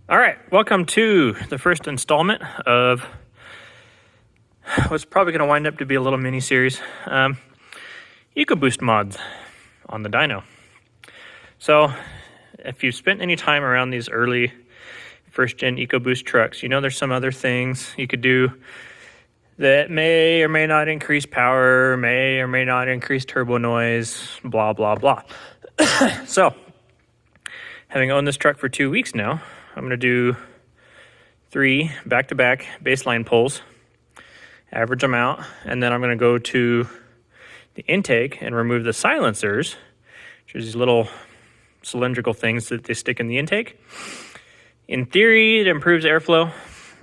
All right, welcome to the first installment of what's probably going to wind up to be a little mini-series, Ecoboost Mods on the dyno. So, if you've spent any time around these early first-gen Ecoboost trucks, you know there's some other things you could do that may or may not increase power, may or may not increase turbo noise, blah, blah, blah. So, having owned this truck for 2 weeks now, I'm going to do 3 back-to-back baseline pulls, average them out, and then I'm going to go to the intake and remove the silencers, which are these little cylindrical things that they stick in the intake. In theory, it improves airflow.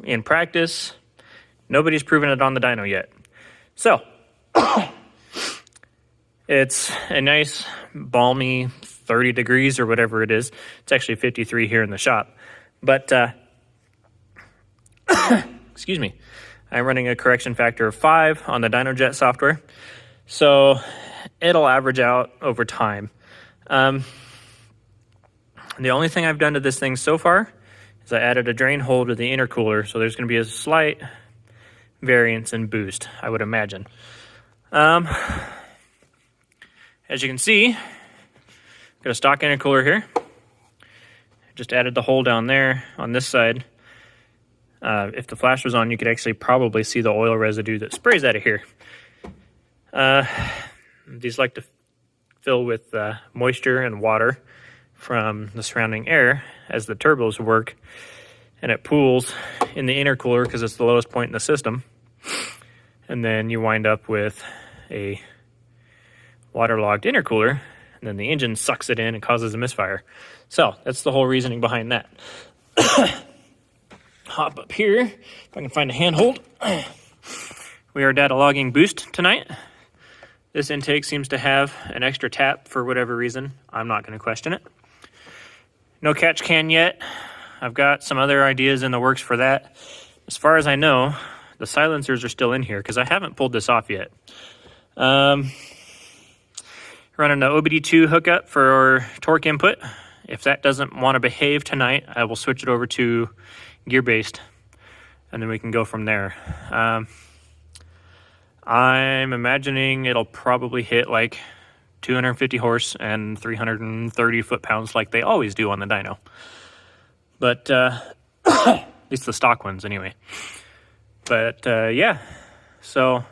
In practice, nobody's proven it on the dyno yet. So, it's a nice, balmy 30 degrees or whatever it is. It's actually 53 here in the shop. But, excuse me, I'm running a correction factor of 5 on the DynoJet software. So it'll average out over time. The only thing I've done to this thing so far is I added a drain hole to the intercooler. So there's going to be a slight variance in boost, I would imagine. As you can see, got a stock intercooler here. Just added the hole down there on this side. If the flash was on, you could actually probably see the oil residue that sprays out of here. These like to fill with moisture and water from the surrounding air as the turbos work, and it pools in the intercooler because it's the lowest point in the system. And then you wind up with a waterlogged intercooler, and then the engine sucks it in and causes a misfire. So that's the whole reasoning behind that. Hop up here, if I can find a handhold. We are data logging boost tonight. This intake seems to have an extra tap for whatever reason. I'm not going to question it. No catch can yet. I've got some other ideas in the works for that. As far as I know, the silencers are still in here because I haven't pulled this off yet. Running the OBD2 hookup for torque input. If that doesn't want to behave tonight, I will switch it over to gear-based, and then we can go from there. I'm imagining it'll probably hit like 250 horse and 330 foot-pounds like they always do on the dyno. But, at least the stock ones anyway. But, yeah. So,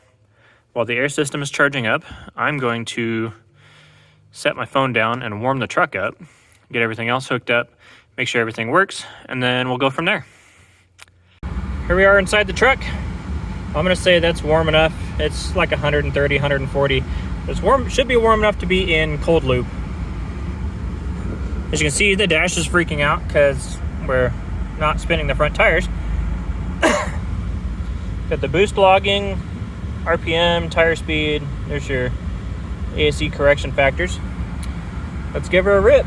while the air system is charging up, I'm going to set my phone down and warm the truck up, get everything else hooked up, make sure everything works, and then we'll go from there. Here we are inside the truck. I'm going to say that's warm enough. It's like 130, 140. It's warm, should be warm enough to be in cold loop. As you can see, the dash is freaking out because we're not spinning the front tires. Got the boost logging, RPM, tire speed. There's your ASE correction factors. Let's give her a rip.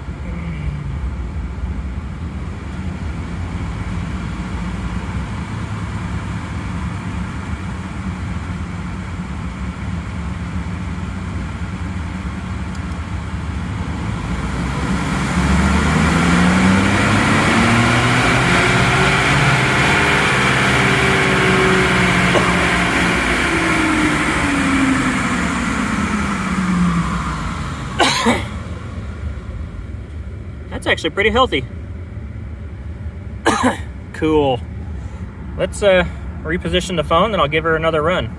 That's actually pretty healthy. Cool. Let's reposition the phone, then I'll give her another run.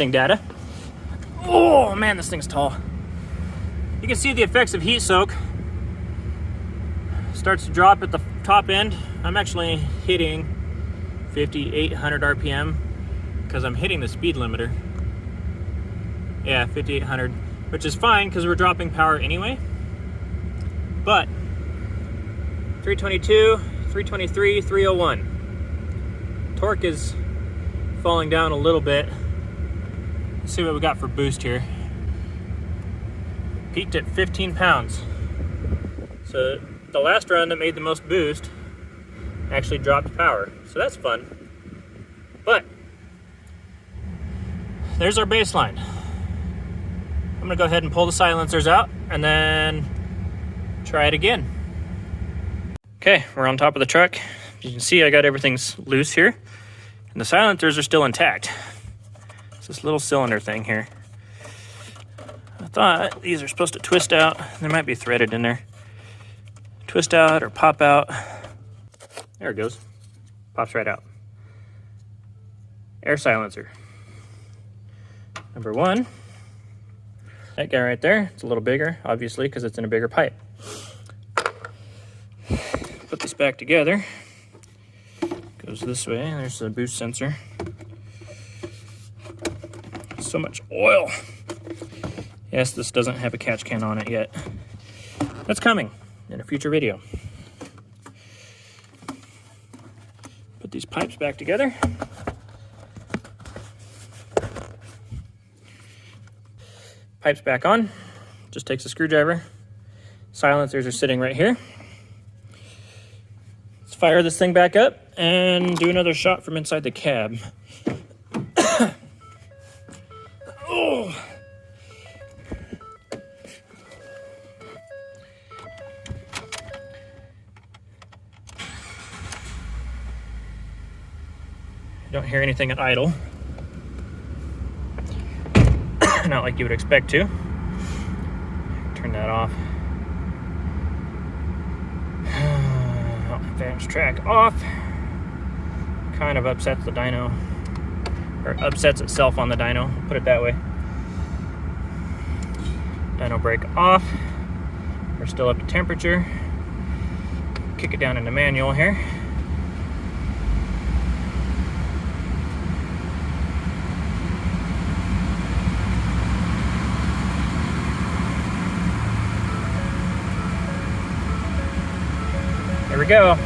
interesting data. Oh man, this thing's tall. You can see the effects of heat soak. Starts to drop at the top end. I'm actually hitting 5,800 RPM because I'm hitting the speed limiter. Yeah, 5,800, which is fine because we're dropping power anyway. But 322, 323, 301. Torque is falling down a little bit. Let's see what we got for boost here. Peaked at 15 pounds. So the last run that made the most boost actually dropped power. So that's fun. But there's our baseline. I'm gonna go ahead and pull the silencers out and then try it again. Okay, we're on top of the truck. You can see I got everything's loose here. And the silencers are still intact. It's this little cylinder thing here. I thought these are supposed to twist out. There might be threaded in there. Twist out or pop out. There it goes. Pops right out. Air silencer. Number one. That guy right there. It's a little bigger, obviously, because it's in a bigger pipe. Put this back together. Goes this way. There's the boost sensor. So much oil. Yes, this doesn't have a catch can on it yet. That's coming in a future video. Put these pipes back together. Pipes back on. Just takes a screwdriver. Silencers are sitting right here. Let's fire this thing back up and do another shot from inside the cab. Oh. Don't hear anything at idle. Not like you would expect to. Turn that off. Advanced track off. Kind of upsets the dyno, or upsets itself on the dyno, put it that way. Dyno brake off. We're still up to temperature. Kick it down into manual here. There we go.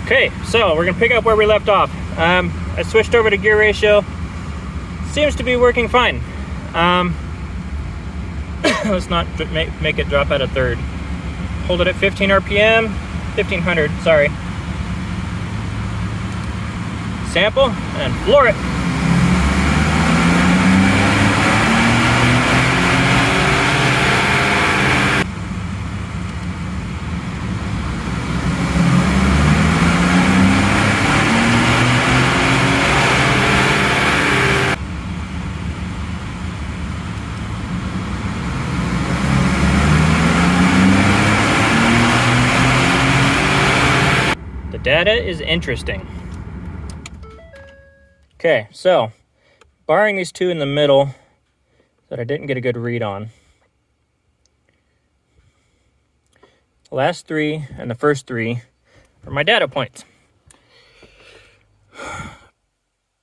Okay, so we're gonna pick up where we left off. I switched over to gear ratio. Seems to be working fine. Let's not make it drop out a third. Hold it at 15 RPM, 1500, sorry. Sample and floor it. Data is interesting. Okay, so barring these two in the middle that I didn't get a good read on, the last three and the first three are my data points.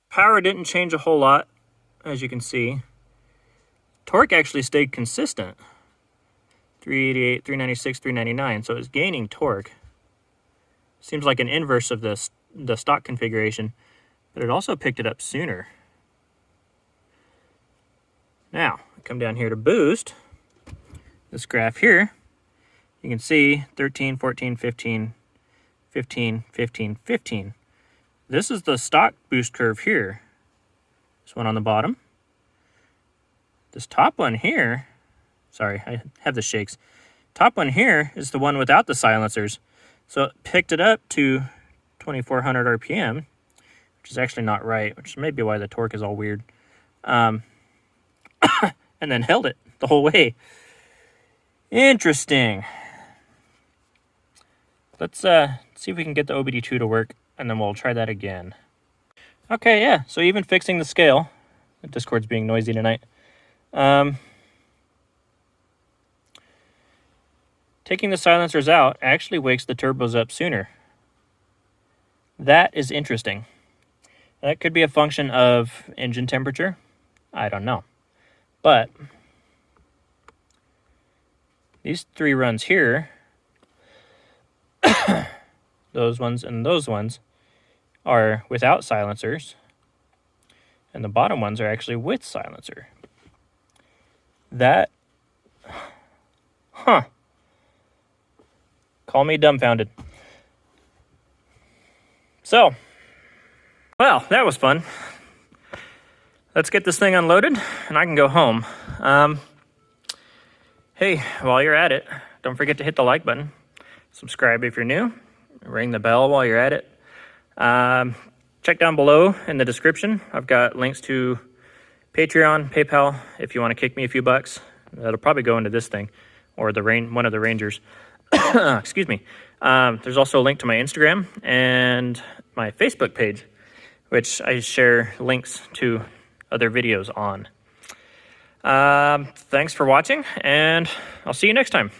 Power didn't change a whole lot, as you can see. Torque actually stayed consistent. 388, 396, 399, so it's gaining torque. Seems like an inverse of the stock configuration, but it also picked it up sooner. Now, I come down here to boost. This graph here, you can see 13, 14, 15, 15, 15, 15. This is the stock boost curve here. This one on the bottom. This top one here, sorry, I have the shakes. Top one here is the one without the silencers. So it picked it up to 2400 RPM, which is actually not right, which may be why the torque is all weird. And then held it the whole way. Interesting. Let's see if we can get the OBD2 to work, and then we'll try that again. Okay, yeah, so even fixing the scale, the Discord's being noisy tonight. Taking the silencers out actually wakes the turbos up sooner. That is interesting. That could be a function of engine temperature. I don't know. But these 3 runs here, those ones and those ones, are without silencers. And the bottom ones are actually with silencer. That, call me dumbfounded. So, well, that was fun. Let's get this thing unloaded and I can go home. Hey, while you're at it, don't forget to hit the like button. Subscribe if you're new. Ring the bell while you're at it. Check down below in the description. I've got links to Patreon, PayPal, if you want to kick me a few bucks. That'll probably go into this thing or one of the Rangers. Excuse me. There's also a link to my Instagram and my Facebook page, which I share links to other videos on. Thanks for watching, and I'll see you next time.